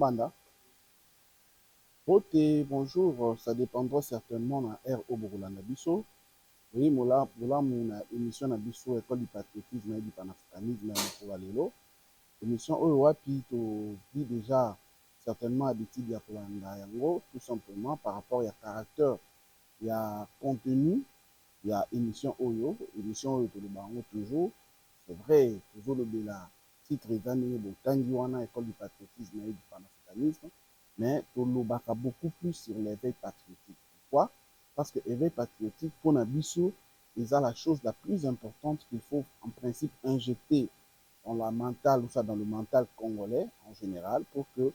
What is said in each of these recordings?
Banda. Ok, bonjour, ça dépendra certainement de la R au Burulanda Bisso. Oui, moula mon émission na Bisso, école du patriotisme et du panafricanisme pour Valelo. Émission Wapi, to vit déjà certainement habitude ya Polanda Yango, tout simplement par rapport à caractère, il y a contenu, il y a émission Oyo, toujours. C'est vrai, toujours le Bela, titre examiné, Tangi Wana, école du patriotisme et du panafricanisme. Mais tolobaka beaucoup plus sur l'éveil patriotique. Pourquoi? Parce que l'éveil patriotique, pour Nabiso, c'est la chose la plus importante qu'il faut en principe injecter dans la mentale, ou ça dans le mental congolais en général, pour que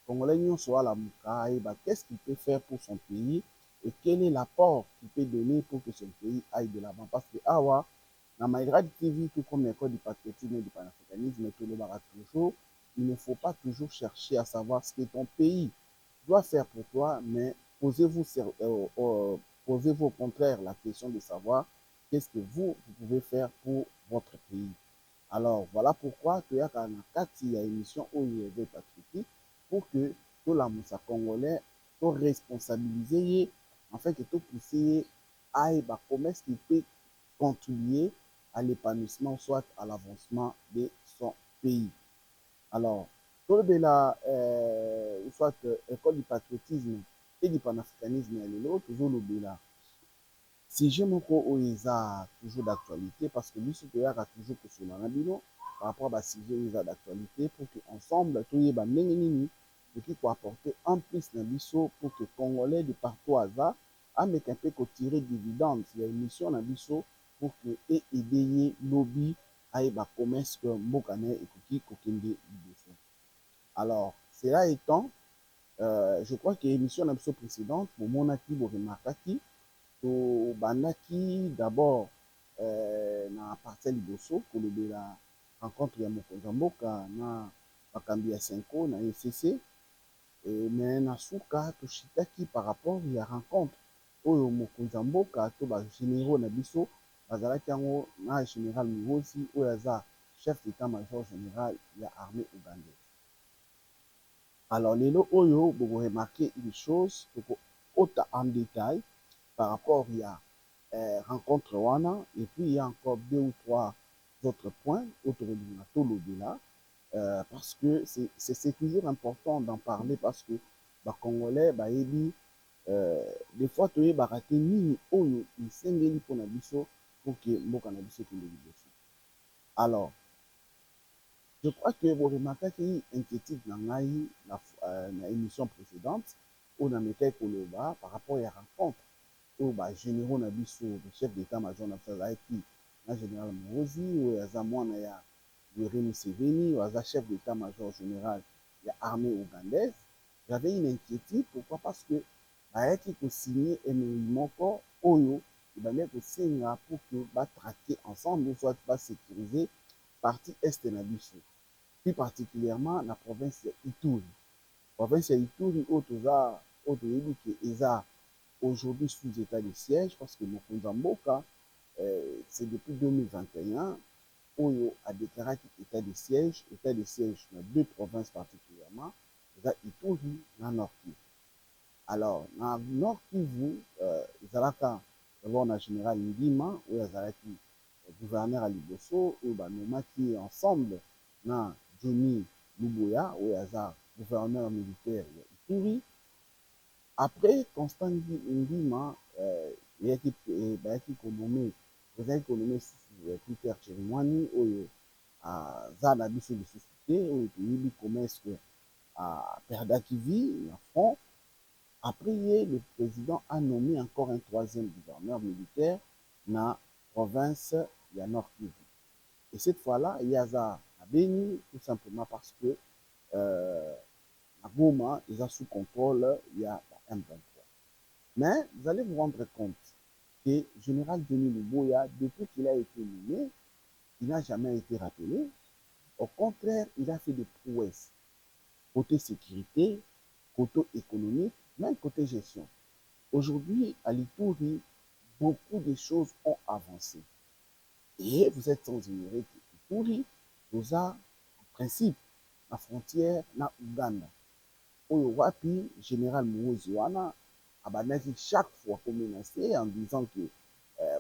Congolais soit la moukaï, qu'est-ce qu'il peut faire pour son pays et quel est l'apport qu'il peut donner pour que son pays aille de l'avant. Parce que Awa, dans Maïgrad TV, tout comme l'école du patriotisme et du panafricanisme, tout le barat toujours, il ne faut pas toujours chercher à savoir ce que ton pays doit faire pour toi, mais posez-vous au contraire la question de savoir qu'est-ce que vous pouvez faire pour votre pays. Alors, voilà pourquoi il y a une émission où il y a des patriotiques pour que tout la moussa congolais soit responsabilisé, en fait, que tout poussé aille, comment est-ce qu'il peut contribuer à l'épanouissement, soit à l'avancement de son pays. Alors, tout le la soit école du patriotisme et du panafricanisme, toujours le là. Si je me crois toujours d'actualité, parce que lui, ce qu'il y a toujours que sur l'anabino, par rapport à ce sujet d'actualité, pour qu'ensemble, tout y est, et qui peut apporter en plus d'un biseau pour que les Congolais de partout à ça, avec un peu qu'on tirer dividendes, il y a une mission d'un biseau pour que et aider lobby à y commerce que Mbokane et Koki Kokende biseau. Alors, cela étant, je crois que l'émission d'un biseau précédente, pour mon acquis, pour remarquer tobandaki d'abord na parcelle liboso kolobela rencontre ya mokonzi ya mboka na bakambi ya senko na ecc me na suka toshitaki par rapport ya rencontre oyo mokonzi ya mboka to bagénéraux na biso bazalaki yango na général mirosi oyo aza chef d'état major général ya armée ougandaise. Alors lelo oyo bokoremarke une chose tokoota en détail par rapport à rencontre wana et puis il y a encore deux ou trois autres points autour de là parce que c'est toujours important d'en parler parce que les Congolais des fois tu es baraté nini oyo isengeli pour na biso pour que mboka na biso kende liboso. Alors je crois que vous remarquez qu'il y a une inquiétude dans la émission précédente où on a mis Koloba par rapport à la rencontre où les généraux na biso le chef d'état-major na biso azalaki na général Muhoozi oyo aza mwana ya Yoweri Museveni oyo aza chef d'état-major général ya armée ougandaise. J'avais une inquiétude, pourquoi? Parce que bayaki kosigner MOU moko oyo ebandaki kosenga pour que batraquer ensemble soit basécuriser partie est na biso, plus particulièrement la province ya Ituri. Province ya Ituri oyo toyebi ke eza aujourd'hui sous état de siège parce que mokonzi ya mboka c'est depuis 2021 oyo a déclaré état de siège dans deux provinces particulièrement, eza Ituri na Nord Kivu. Alors na Nord Kivu ezalaka d'abord na général Ngima oyo azalaki gouverneur à liboso oyo banomaki ensemble na Johnny Luboya oyo aza gouverneur militaire ya Ituri. Après Constant Ngima bayaki konomme Peter Chirimwani oyo aza na biso lisusu te oyo toyebi comment est-ce que aperdaki vie na front. Après le président a nommé encore un troisième gouverneur militaire na province ya Nord Kivu. Et cette fois-là, il y a ça à Beni, tout simplement parce que à Goma, ils sont sous contrôle, il y a M23. Mais vous allez vous rendre compte que le général Denis Luboya, depuis qu'il a été nommé, il n'a jamais été rappelé. Au contraire, il a fait des prouesses. Côté sécurité, côté économique, même côté gestion. Aujourd'hui, à l'Ituri, beaucoup de choses ont avancé. Et vous êtes sans ignorer que l'Ituri, nous a, en principe, la frontière na Ouganda. oyo wapi général Muhoozi wana abandaki chaque fois komenace en disant que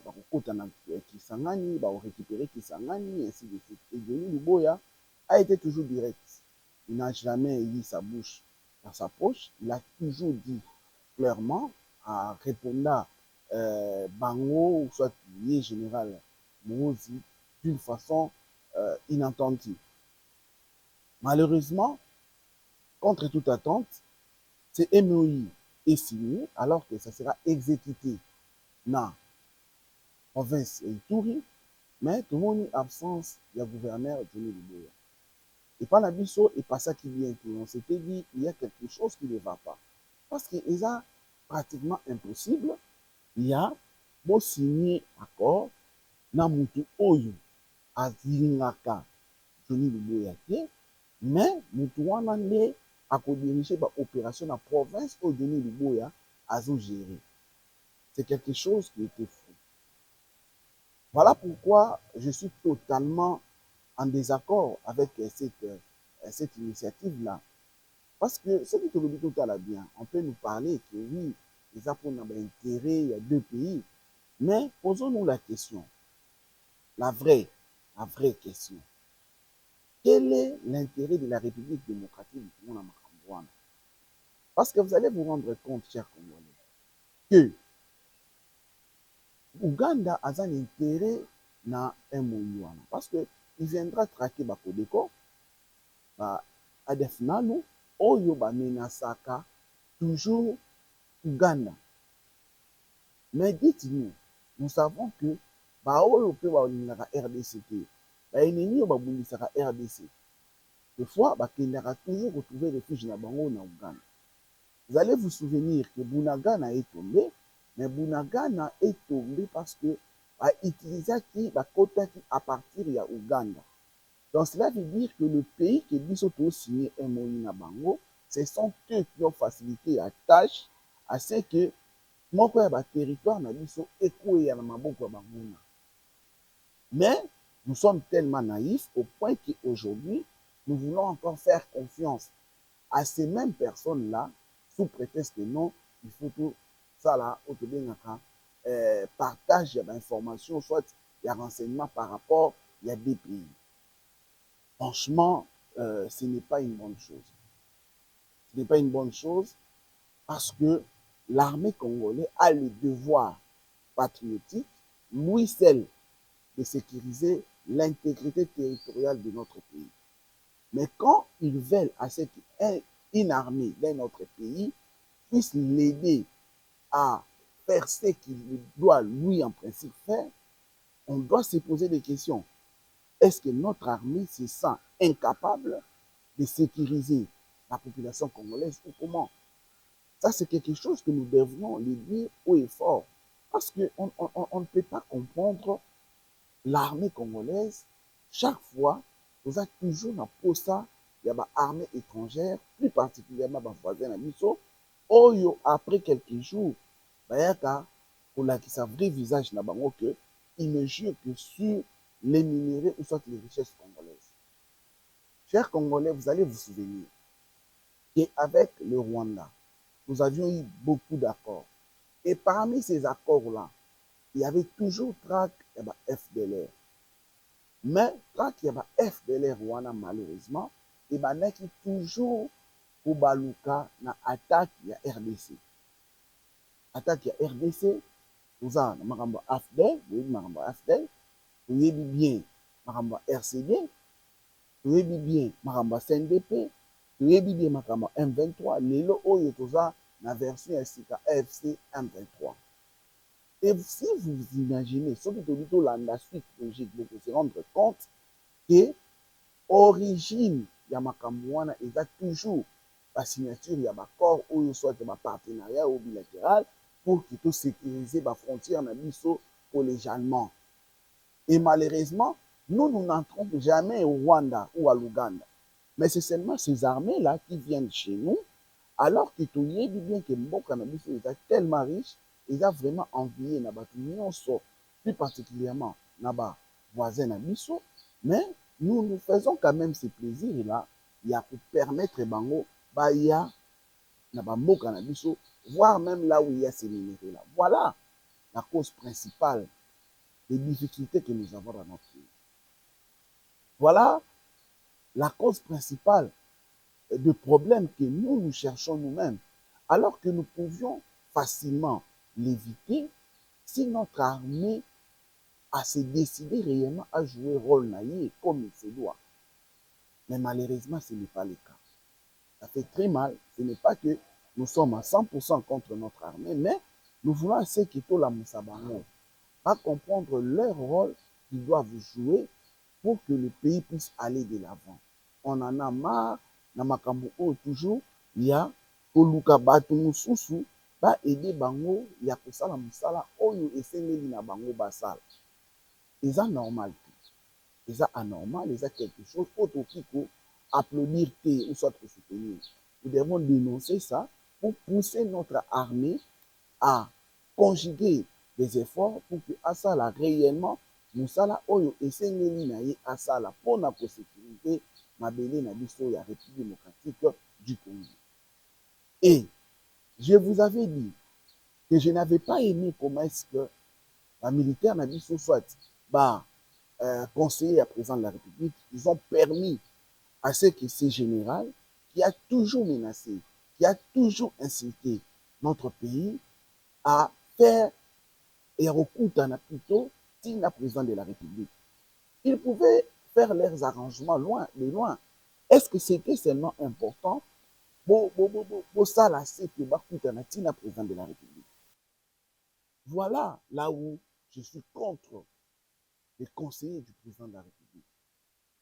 bakokota na Kisangani, bakorécupérer Kisangani, ainsi de suite. Et Denis Luboya a été toujours direct. Il n'a jamais mis sa bouche dans sa poche. Il a toujours dit clairement, en répondant Bango, ou soit lié général Muhoozi, d'une façon inattendue. Malheureusement, contre toute attente, ce MOI est signé alors que ça sera exécuté dans la province de Ituri, mais tout le monde est absence du gouverneur Denis Luboya. Et par la biseau, et pas ça qui vient, on s'était dit il y a quelque chose qui ne va pas. Parce que c'est pratiquement impossible, il y a beau signer accord, na mutu oyo azingaka Denis Luboya te, mais mutu wana nde akodirige baopération na province oyo Denis Luboya azogérer. C'est quelque chose qui était fou. Voilà pourquoi je suis totalement en désaccord avec cette initiative-là. Parce que ce qui te le dit tout à l'heure bien, on peut nous parler que oui, les apôtres ont intérêt, il y a deux pays, mais posons-nous la question, la vraie question. Quel est l'intérêt de la République démocratique du Congo? Parce que vous allez vous rendre compte, chers Congolais, que Ouganda a un intérêt dans un MOU. Parce qu'il viendra traquer Bakodeko, ADF Nalu, Oyo Bamenasaka, toujours Ouganda. Mais dites-nous, nous savons que Oyo peut avoir RDC, l'ennemi va RDC. Des fois, il toujours retrouver refuge dans Ouganda. Vous allez vous souvenir que Bunagana est tombé, mais Bunagana est tombé parce que utilisé qui à partir de Ouganda. Donc cela veut dire que le pays qui dit surtout signé un MOU na bango, ce sont eux qui ont facilité la tâche à ce que mon territoire na biso ekoué na maboko ya banguna. Mais nous sommes tellement naïfs au point qu'aujourd'hui, nous voulons encore faire confiance à ces mêmes personnes-là sous prétexte que non, il faut tout ça là, partage d'informations, soit il y a renseignements par rapport à des pays. Franchement, ce n'est pas une bonne chose. Ce n'est pas une bonne chose parce que l'armée congolaise a le devoir patriotique, lui seul, de sécuriser l'intégrité territoriale de notre pays. Mais quand ils veulent à ce qu'une armée d'un autre pays puisse l'aider à faire ce qu'il doit lui en principe faire, on doit se poser des questions. Est-ce que notre armée se sent incapable de sécuriser la population congolaise ou comment? Ça, c'est quelque chose que nous devrions lui dire haut et fort. Parce qu'on ne peut pas comprendre l'armée congolaise. Chaque fois, nous avons toujours dans posa, il y a une armée étrangère, plus particulièrement dans voisin à Misso, Oyo, après quelques jours, pour la qui sa vrai visage n'a pas que il ne jure que sur les minéraux ou soit les richesses congolaises. Chers Congolais, vous allez vous souvenir qu'avec le Rwanda, nous avions eu beaucoup d'accords. Et parmi ces accords-là, il y avait toujours trac et FDLR. Mais trac et FDLR Rwanda, malheureusement, il y a toujours pour Baluka na attaque ya RDC. Attaque ya RDC, nous avons Marambo AFDEL, Marambo AFDEL, vous avez bien Marambo RCD, vous avez bien Marambo CNDP, vous avez bien Marambo M23, Lelo Oyo Toza, la version FC M23. Et si vous imaginez, ce que vous la suite logique, vous vous rendre compte que l'origine de Makamouana est toujours la signature de l'accord ou soit de partenariat ou bilatéral pour qu'il puisse sécuriser la frontière collégialement. Et malheureusement, nous n'entrons jamais au Rwanda ou à l'Ouganda. Mais c'est seulement ces armées-là qui viennent chez nous, alors que tout y est bien que Mboka Nabiso est tellement riche, ils ont vraiment envié Nabatou, plus particulièrement Naba voisin Nabiso, mais nous faisons quand même ces plaisirs-là, il y a pour permettre Bango, il y a na bamboka na biso, voire même là où il y a ces minéraux-là. Voilà la cause principale des difficultés que nous avons dans notre pays. Voilà la cause principale des problèmes que nous cherchons nous-mêmes, alors que nous pouvions facilement l'éviter si notre armée a se décidé réellement à jouer rôle naïe comme il se doit. Mais malheureusement, ce n'est pas le cas. Ça fait très mal. Ce n'est pas que nous sommes à 100% contre notre armée, mais nous voulons assez que tout la Moussabango va comprendre leur rôle qu'ils doivent jouer pour que le pays puisse aller de l'avant. On en a marre, na makambo oyo toujours ya koluka bato mosusu ba aider bango ya kosala mosala oyo esengeli na bango basala. Eza normal te, eza anormal, eza quelque chose oyo tokoki applaudir te ou soit soutenir. Nous devons dénoncer ça pour pousser notre armée à conjuguer des efforts pour que asala réellement mosala oyo esengeli na ye asala mpona kosécurité mabele na biso ya République démocratique du Congo. Et je vous avais dit que je n'avais pas aimé comment est-ce que la militaire na biso soit conseiller à président de la République, ils ont permis à ce que ce général qui a toujours menacé, qui a toujours incité notre pays à faire et recoudre plutôt le président de la République. Ils pouvaient faire leurs arrangements loin, de loin. Est-ce que c'était seulement important pour ça là, c'est que le président de la République? Voilà là où je suis contre les conseillers du président de la République.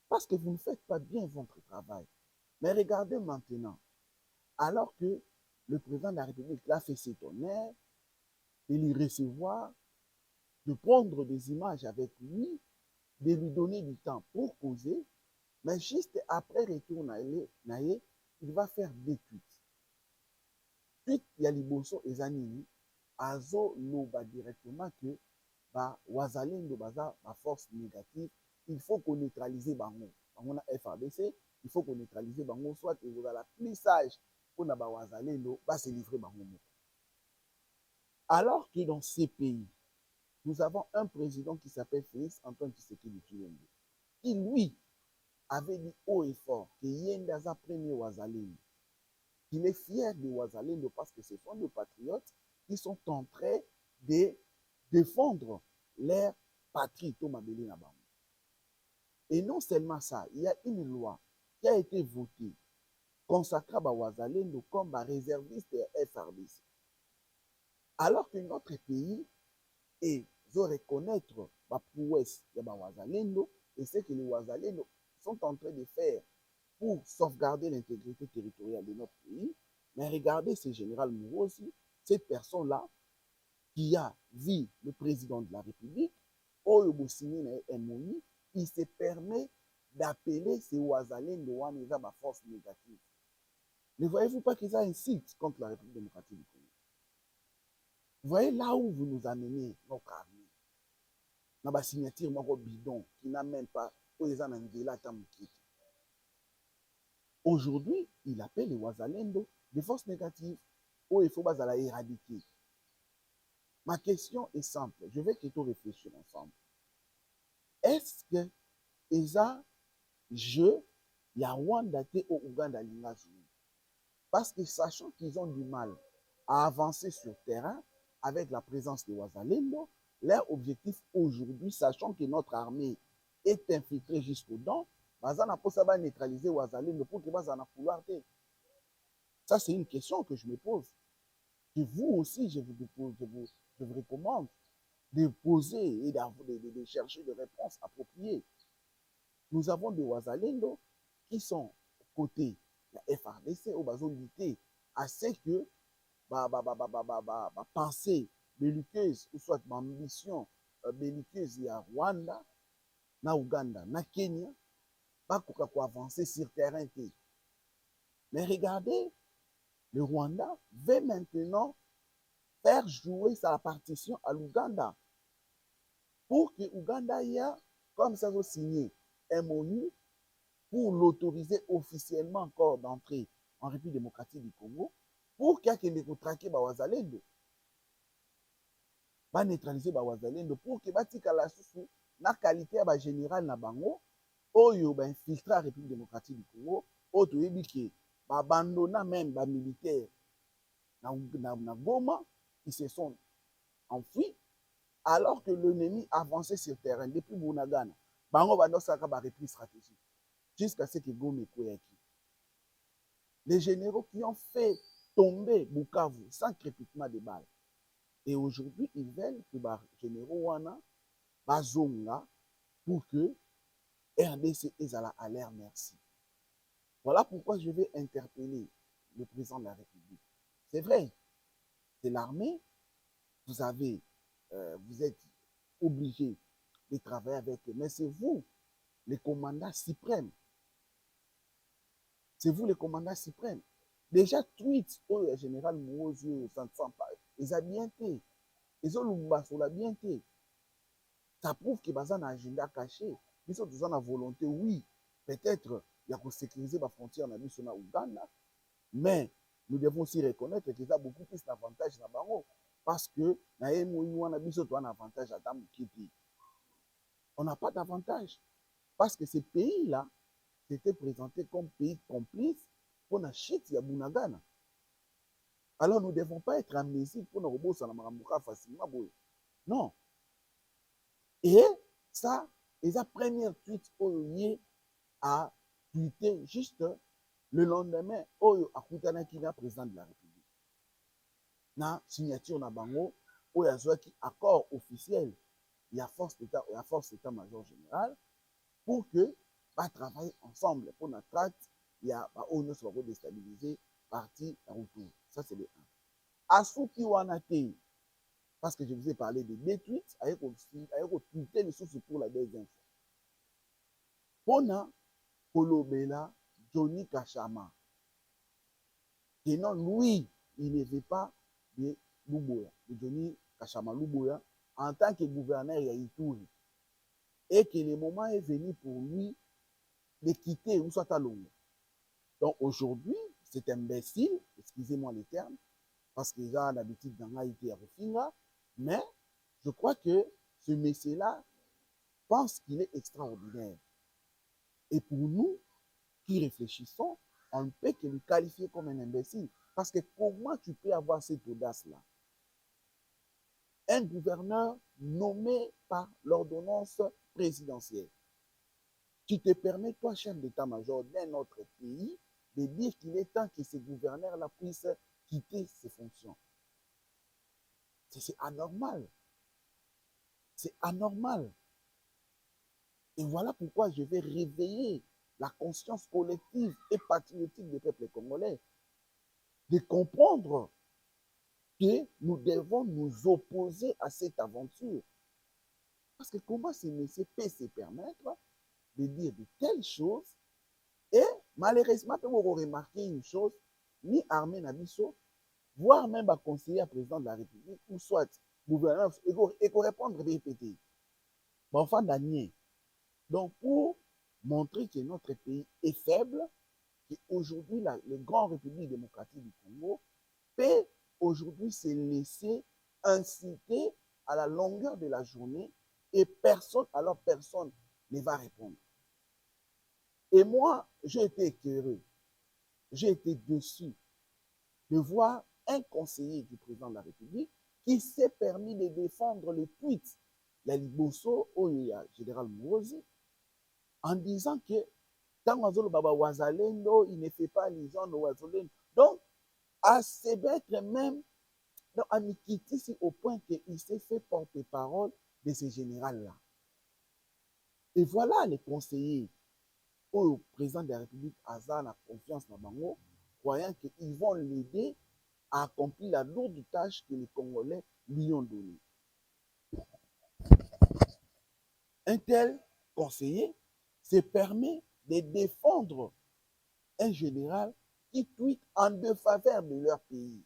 Parce que vous ne faites pas bien votre travail. Mais regardez maintenant, alors que le président de la République l'a fait cet honneur de lui recevoir, de prendre des images avec lui, de lui donner du temps pour causer, mais juste après retour naïe, il va faire des tweets. Tweet ya liboso ezanini, azo loba directement que wazalendo baza ba force négative, il faut qu'on neutralise bango. Bango na FARDC, il faut qu'on neutralise bango, soit que vous avez la plus sage pour na ba wazalendo, ba se livrer bango. Alors que dans ces pays, nous avons un président qui s'appelle Félix Antoine Tshisekedi Tshilombo, qui lui avait dit haut et fort que Yendaza premier Wazalendo, qu'il est fier de Wazalendo parce que ce sont des patriotes qui sont en train de défendre leur patrie. Et non seulement ça, il y a une loi qui a été votée consacrée à Wazalendo comme réserviste FRDC. Alors que notre pays et veut reconnaître la prouesse de Wazalendo et ce que les Wazalendo sont en train de faire pour sauvegarder l'intégrité territoriale de notre pays. Mais regardez ce général Mourou aussi, cette personne-là qui a vu le président de la République, Oyo Bossigné et MONU, il se permet d'appeler ces Wazalendo Waneza ma force négative. Ne voyez-vous pas qu'ils ont un site contre la République démocratique du Congo? Vous voyez là où vous nous amenez notre armée. Dans la signature moko bidon qui n'a même pas aujourd'hui, il appelle les Wazalendo des forces négatives où il faut la éradiquer. Ma question est simple, je vais plutôt réfléchir ensemble. Est-ce que Eza jeu ya Rwanda te au Ouganda linga jouer? Parce que sachant qu'ils ont du mal à avancer sur terrain avec la présence de Wazalendo, leur objectif aujourd'hui, sachant que notre armée est infiltrée jusqu'aux dents, bazana pour ça va neutraliser Wazalendo pour que bazana pouvoir te. Ça c'est une question que je me pose. Que vous aussi, je vous recommande de poser et de chercher des réponses appropriées. Nous avons des Wazalendo qui sont côté de la FARDC au besoin lutter à ce que pensée belliqueuse ou soit ambition belliqueuse ya Rwanda, na Ouganda, na Kenya, bakoka ko avancer sur terrain. Mais regardez, le Rwanda veut maintenant faire jouer sa partition à l'Ouganda pour que l'Ouganda y a, comme ça, signé un MONU pour l'autoriser officiellement encore d'entrer en République démocratique du Congo, pour qu'il y ait traquer Wazalendo, va neutraliser Wazalendo, pour qu'il y ait la qualité de général na bango, oyo ba infiltrer la République démocratique du Congo, oyo toyebi ke abandonna même ba militaire na Goma, ils se sont enfuis, alors que l'ennemi avançait sur terrain depuis Bunagana. Bango bandosaka ba repli stratégique jusqu'à ce que Goma ekoyaki. Les généraux qui ont fait tomber Bukavu sans crépitement de balles. Et aujourd'hui, ils veulent que les généraux wana bazonga pour que RDC est à l'air merci. Voilà pourquoi je vais interpeller le président de la République. C'est vrai, c'est l'armée, vous êtes obligé de travailler avec eux, mais c'est vous, les commandants suprêmes. C'est vous, les commandants suprêmes. Déjà, tweet, oh, le général Mourozi, ils ont bien été. Ils ont bien été. Ça prouve que y a un agenda caché. Ils ont besoin de volonté, oui. Peut-être, il y a sécuriser la frontière en Ouganda, mais nous devons aussi reconnaître qu'il y a beaucoup plus d'avantages dans le parce que un avantage à Dame Kiti. On n'a pas d'avantage. Parce que ces pays-là s'étaient présentés comme pays complices pour la chute de Bunagana. Alors nous ne devons pas être amnésiques pour nous rembourser facilement. Non. Et ça, les premières tweets à tweeter juste le lendemain, Oyo akutanaki na président de la République. Na signature na bango, Oyo azwaki accord officiel, il y a force d'état-major général, pour que va travailler ensemble pour notre traite, il y a Oyo soit déstabilisé, parti à retour. Ça c'est le 1. Asuki Wanate, parce que je vous ai parlé de deux tweets, avec tweeter les sources pour la deuxième fois. Pona Kolobela Johnny Kachama. Et non, lui, il ne veut pas de Luboya, de Johnny Kachama Luboya, en tant que gouverneur Yaïtouri. Et que le moment est venu pour lui de quitter Oussata Longo. Donc aujourd'hui, c'est imbécile, excusez-moi les termes, parce qu'il a l'habitude d'en Haïti à Rufinga, mais je crois que ce monsieur-là pense qu'il est extraordinaire. Et pour nous, qui réfléchissons, on ne peut que le qualifier comme un imbécile. Parce que comment tu peux avoir cette audace-là? Un gouverneur nommé par l'ordonnance présidentielle. Tu te permets, toi, chef d'état-major d'un autre pays, de dire qu'il est temps que ce gouverneur-là puisse quitter ses fonctions. C'est anormal. C'est anormal. Et voilà pourquoi je vais réveiller la conscience collective et patriotique des peuples congolais. De comprendre que nous devons nous opposer à cette aventure. Parce que comment ce monsieur peut se permettre de dire de telles choses et malheureusement, vous remarquer une chose, ni armée Nabiso, voire même un conseiller président de la République, ou soit gouverneur, et qu'on répondre répéter. Enfin, Daniel. Donc, pour montrer que notre pays est faible, qu'aujourd'hui, le Grand République démocratique du Congo peut aujourd'hui se laisser inciter à la longueur de la journée et personne ne va répondre. Et moi, j'ai été écœuré, j'ai été déçu de voir un conseiller du président de la République qui s'est permis de défendre les tweets de Liboso, Oyoya, général Mourozi, en disant que tant Baba Wazalendo, il ne fait pas les gens de Wazalendo. Donc, à se mettre même dans Amikiti, au point qu'il s'est fait porte-parole de ce général-là. Et voilà les conseillers au président de la République, Azar, la confiance dans Bango, croyant qu'ils vont l'aider à accomplir la lourde tâche que les Congolais lui ont donnée. Un tel conseiller se permet de défendre un général qui tweet en défaveur de leur pays.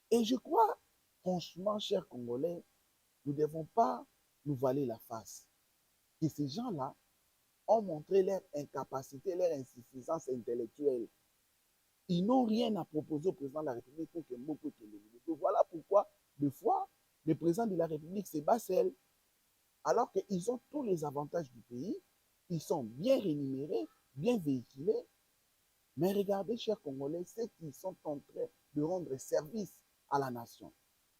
Et je crois, franchement, chers Congolais, nous ne devons pas nous voiler la face. Que ces gens-là ont montré leur incapacité, leur insuffisance intellectuelle. Ils n'ont rien à proposer au président de la République pour que Mboko ait le. Voilà pourquoi, des fois, le président de la République, c'est Bassel, alors qu'ils ont tous les avantages du pays, ils sont bien rémunérés, bien véhiculés. Mais regardez, chers Congolais, ceux qui sont en train de rendre service à la nation.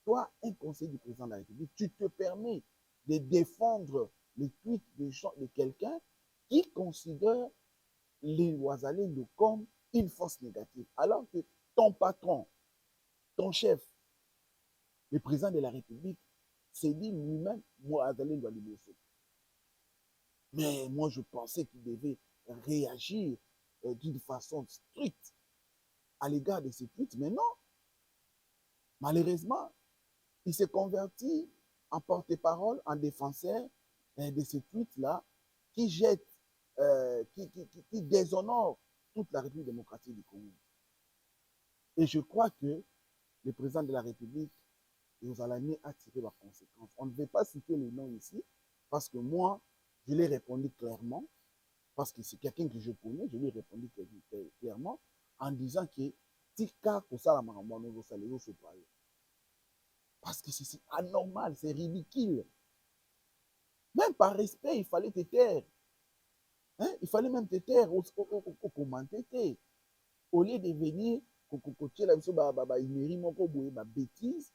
Toi, un conseiller du président de la République, tu te permets de défendre les tweets de quelqu'un qui considère les Ouazalendo comme une force négative. Alors que ton patron, ton chef, le président de la République, s'est dit lui-même, Ouazalendo Liboso. Mais moi, je pensais qu'il devait réagir d'une façon stricte à l'égard de ces tweets. Mais non, malheureusement, il s'est converti en porte-parole, en défenseur de ces tweets-là qui jettent, qui déshonorent toute la République démocratique du Congo. Et je crois que le président de la République, nous allons attirer les conséquences. On ne veut pas citer les noms ici, parce que moi, je l'ai répondu clairement, parce que c'est quelqu'un que je connais, je lui ai répondu clairement, en disant que tika kosala makambo wana ozosala ezosopa yo. Parce que c'est anormal, c'est ridicule. Même par respect, il fallait te taire. Hein? Il fallait même te taire au commenter. Au lieu de venir, bêtise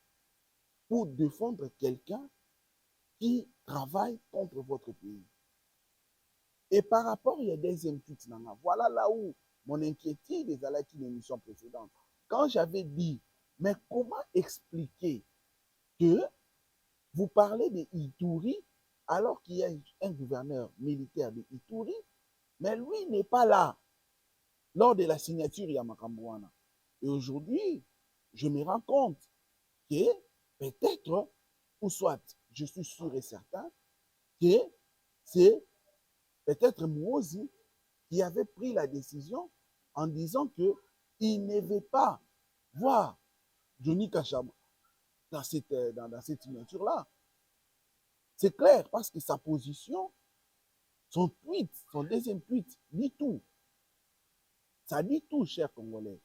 pour défendre quelqu'un qui travaille contre votre pays. Et par rapport, il y a deuxième tweet. Voilà là où mon inquiétude est allée dans l'émission précédente. Quand j'avais dit, mais comment expliquer que vous parlez de Ituri alors qu'il y a un gouverneur militaire de Ituri, mais lui n'est pas là lors de la signature Yamakambouana. Et aujourd'hui, je me rends compte que peut-être, ou soit je suis sûr et certain, que c'est peut-être Mouozi qui avait pris la décision en disant qu'il ne veut pas voir Johnny Kachama dans cette signature-là. C'est clair, parce que sa position, son tweet, son deuxième tweet, dit tout. Ça dit tout, chers Congolais.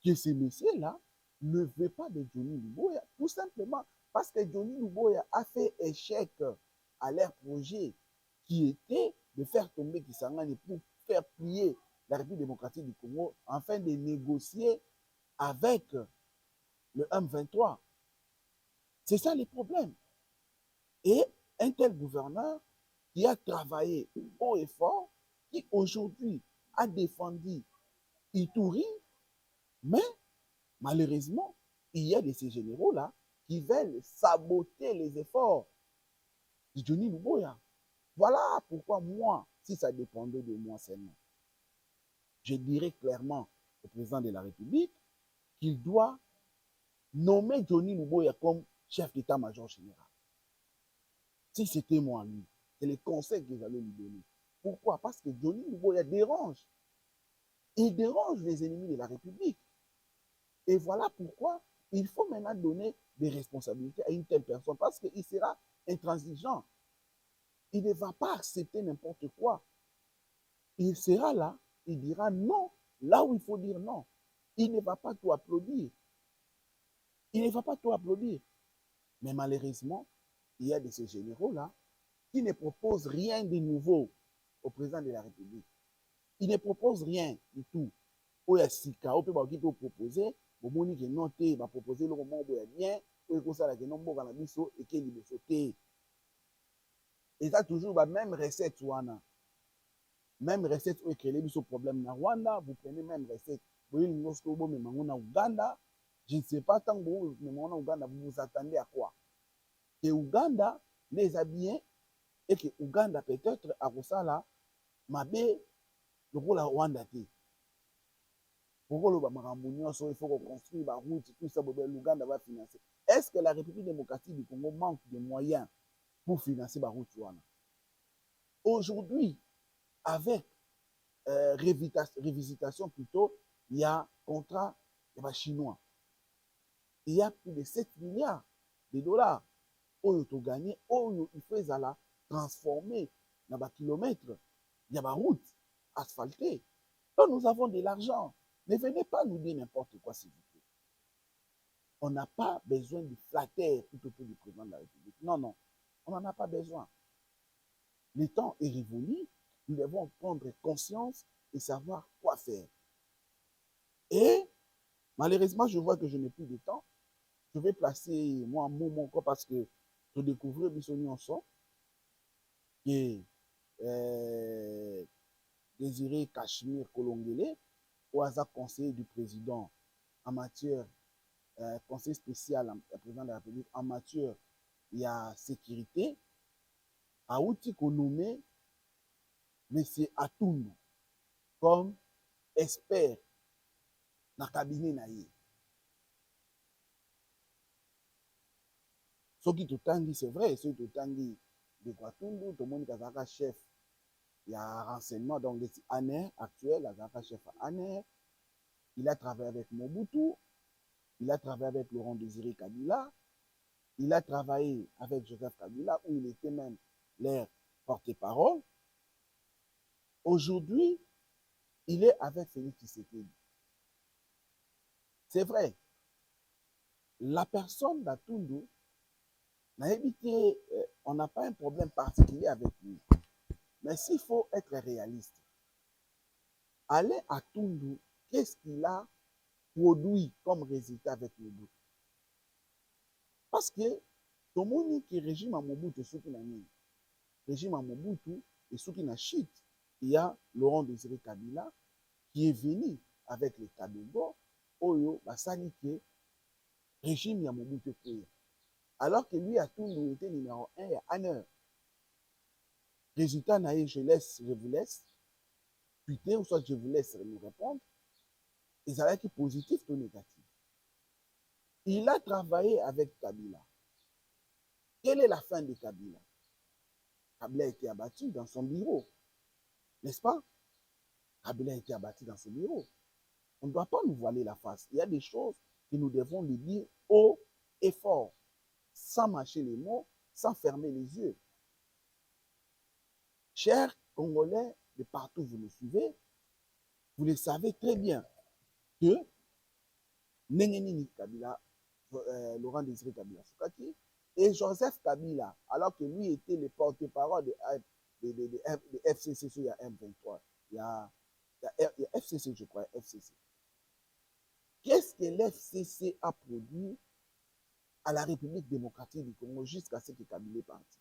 Que ce monsieur-là ne veut pas de Johnny Luboya, tout simplement parce que Johnny Luboya a fait échec à leur projet qui était de faire tomber Kisangani pour faire plier la République démocratique du Congo afin de négocier avec le M23. C'est ça le problème. Et un tel gouverneur qui a travaillé haut et fort, qui aujourd'hui a défendu Ituri, mais malheureusement, il y a de ces généraux-là qui veulent saboter les efforts de Johnny Luboya. Voilà pourquoi moi, si ça dépendait de moi seulement, je dirais clairement au président de la République qu'il doit nommer Johnny Luboya comme chef d'état-major général. Si c'était moi, lui, c'est le conseil que j'allais lui donner. Pourquoi? Parce que Johnny Luboya dérange. Il dérange les ennemis de la République. Et voilà pourquoi il faut maintenant donner des responsabilités à une telle personne, parce qu'il sera intransigeant. Il ne va pas accepter n'importe quoi. Il sera là, il dira non, là où il faut dire non. Il ne va pas tout applaudir. Il ne va pas tout applaudir. Mais malheureusement, il y a de ces généraux-là qui ne proposent rien de nouveau au président de la République. Il ne propose rien du tout. Oya sika, ope ba ki to proposer, bo moni ke non te, ba proposer le moment boya bien, oyo ko sala ke non mboka na biso et ke liboso te. Et ça toujours ba même recette wana. Même recette oyo créer biso problème na Rwanda, vous prenez même recette. Boyo ngosko bo me mango na Uganda, je ne sais pas tant que vous me mango na Uganda, vous vous attendez à quoi? Que Uganda les a bien et que Uganda peut-être à kosala mabe le rôle à Rwanda te. Pourquoi il faut construire la route, tout ça, l'Ouganda va financer. Est-ce que la République démocratique du Congo manque de moyens pour financer la route? Aujourd'hui, avec révisitation plutôt, il y a contrat des Chinois. Il y a plus de 7 milliards de dollars où ils ont gagné, où il faut transformer dans les kilomètres, il y a des routes asphaltées. Donc nous avons de l'argent. Ne venez pas nous dire n'importe quoi, s'il vous plaît. On n'a pas besoin de flatter tout autour du président de la République. Non, non, on n'en a pas besoin. Le temps est révolu, nous devons prendre conscience et savoir quoi faire. Et malheureusement, je vois que je n'ai plus de temps. Je vais placer moi un mot encore parce que je découvre Bissoni en son, qui est Désiré Cachemire Kolongele, au hasard conseiller du président en matière, conseil spécial au président de la République en matière il y a sécurité, a outil qu'on nommé M. Atundu comme expert dans le cabinet naïe. Ce qui tout tangi, c'est vrai, ce qui tout tangi de Kwatundu, tout le monde est chef. Il y a un renseignement, donc les ANER actuel, Azaka chef ANER. Il a travaillé avec Mobutu, il a travaillé avec Laurent Désiré Kabila, il a travaillé avec Joseph Kabila, où il était même leur porte-parole. Aujourd'hui, il est avec Félix Tshisekedi. C'est vrai, la personne d'Atundu n'a évité, on n'a pas un problème particulier avec lui. Mais s'il faut être réaliste, aller à Tundu, qu'est-ce qu'il a produit comme résultat avec Mobutu? Parce que tout le monde qui régime à Mobutu, ceux qui n'ont régime à Mobutu et ceux qui n'ont chute, il y a Laurent Désiré Kabila qui est venu avec les Kabego, Oyo, Basani, qui est régime à Mobutu. Alors que lui a tout été numéro 1 et à heure. Résultat, je vous laisse tweeter ou soit je vous laisse nous répondre. Ils avaient été positif ou négatif. Il a travaillé avec Kabila. Quelle est la fin de Kabila? Kabila a été abattu dans son bureau. N'est-ce pas? Kabila a été abattu dans son bureau. On ne doit pas nous voiler la face. Il y a des choses que nous devons lui dire haut et fort, sans mâcher les mots, sans fermer les yeux. Chers Congolais, de partout où vous nous suivez, vous le savez très bien que Nengenini Kabila, Laurent Désiré Kabila Soukaki, et Joseph Kabila, alors que lui était le porte-parole de FCC, il y a M23, il y a FCC, je crois, FCC. Qu'est-ce que l'FCC a produit à la République démocratique du Congo jusqu'à ce que Kabila est parti?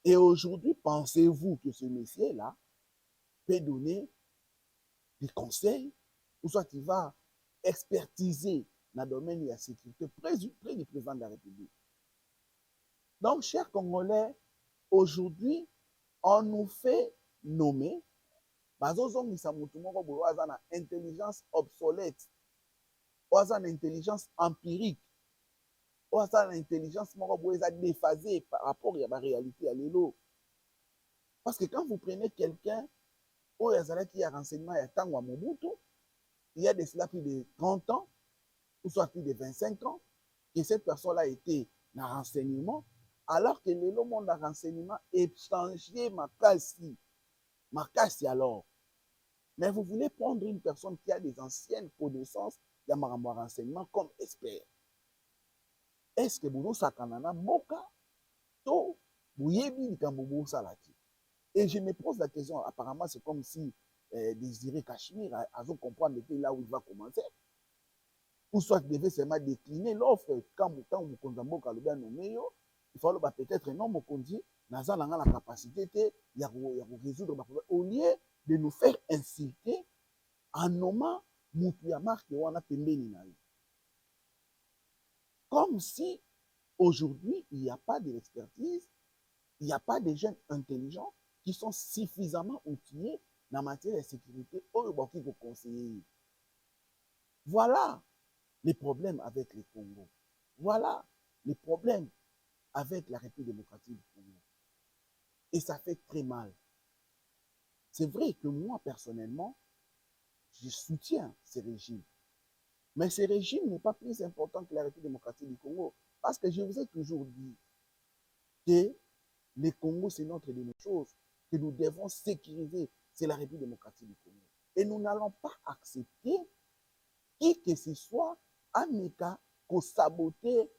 Et aujourd'hui, pensez-vous que ce monsieur-là peut donner des conseils ou soit il va expertiser dans le domaine de la sécurité près du président de la République? Donc, chers Congolais, aujourd'hui, on nous fait nommer bazozongisa mutu moko boye oyo aza na intelligence obsolète, oyo aza na intelligence empirique, oyo aza na intelligence moko boye eza déphasée par rapport à la réalité ya lelo. Parce que quand vous prenez quelqu'un oyo azalaki ya renseignement ya ntango ya Mobutu, il y a de cela plus de 30 ans, ou soit plus de 25 ans, que cette personne-là était dans le renseignement, alors que le monde de renseignement est changé makasi alors. Mais vous voulez prendre une personne qui a des anciennes connaissances de renseignement comme expert. Est-ce que vous sakanana boka to buyebi likambo salati? Et je me pose la question, apparemment c'est comme si Désiré Cachemire a comprendre là où il va commencer. Ou soit il devait seulement décliner l'offre quand Mokonzamboka le bien nommé, il faut peut-être non Mokonzi, Naza n'a la capacité de résoudre ma problème. Au lieu de nous faire insulter en nommant Moutouya qui wana pembeni na yo. Comme si aujourd'hui il n'y a pas de l'expertise, il n'y a pas de jeunes intelligents qui sont suffisamment outillés dans la matière de sécurité au conseiller. Voilà les problèmes avec le Congo. Voilà les problèmes avec la République démocratique du Congo. Et ça fait très mal. C'est vrai que moi, personnellement, je soutiens ces régimes. Mais ce régime n'est pas plus important que la République démocratique du Congo. Parce que je vous ai toujours dit que le Congo, c'est notre de nos choses, que nous devons sécuriser. C'est la République démocratique du Congo. Et nous n'allons pas accepter qui que ce soit ameka pour saboter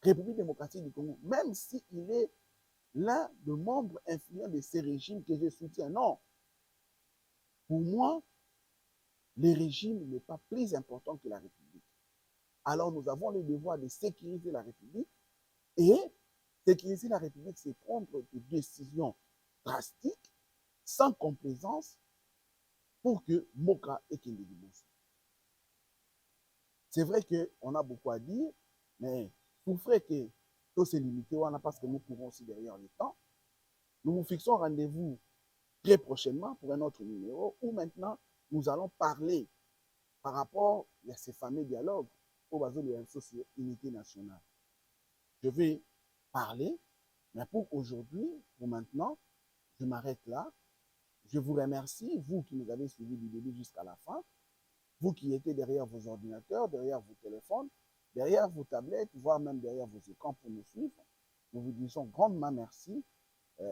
République démocratique du Congo, même s'il est l'un des membres influents de ces régimes que je soutiens. Non. Pour moi, le régime n'est pas plus important que la République. Alors nous avons le devoir de sécuriser la République et sécuriser la République, c'est prendre des décisions drastiques, sans complaisance, pour que Moka et Kindidiboussou. C'est vrai qu'on a beaucoup à dire, mais pour faire que tout se limite, parce que nous courons aussi derrière le temps, nous vous fixons rendez-vous très prochainement pour un autre numéro où maintenant nous allons parler par rapport à ces fameux dialogues au bas de la unité nationale. Je vais parler, mais pour aujourd'hui, pour maintenant, je m'arrête là. Je vous remercie, vous qui nous avez suivis du début jusqu'à la fin, vous qui étiez derrière vos ordinateurs, derrière vos téléphones, derrière vos tablettes, voire même derrière vos écrans pour nous suivre. Nous vous disons grandement merci.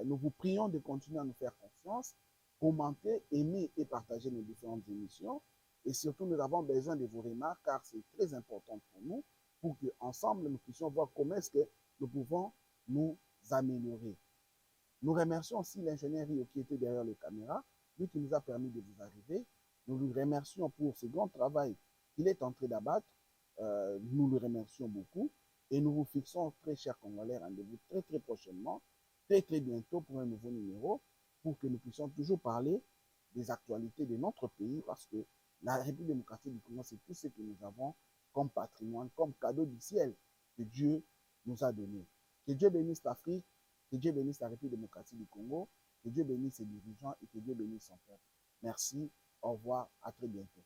Nous vous prions de continuer à nous faire confiance, commenter, aimer et partager nos différentes émissions. Et surtout, nous avons besoin de vos remarques car c'est très important pour nous pour qu'ensemble, nous puissions voir comment est-ce que nous pouvons nous améliorer. Nous remercions aussi l'ingénieur Rio qui était derrière les caméras, lui qui nous a permis de vous arriver. Nous lui remercions pour ce grand travail qu'il est en train d'abattre. Nous le remercions beaucoup et nous vous fixons, très chers Congolais, rendez-vous très très prochainement, très très bientôt pour un nouveau numéro, pour que nous puissions toujours parler des actualités de notre pays, parce que la République démocratique du Congo, c'est tout ce que nous avons comme patrimoine, comme cadeau du ciel que Dieu nous a donné. Que Dieu bénisse l'Afrique, que Dieu bénisse la République démocratique du Congo, que Dieu bénisse ses dirigeants et que Dieu bénisse son peuple. Merci, au revoir, à très bientôt.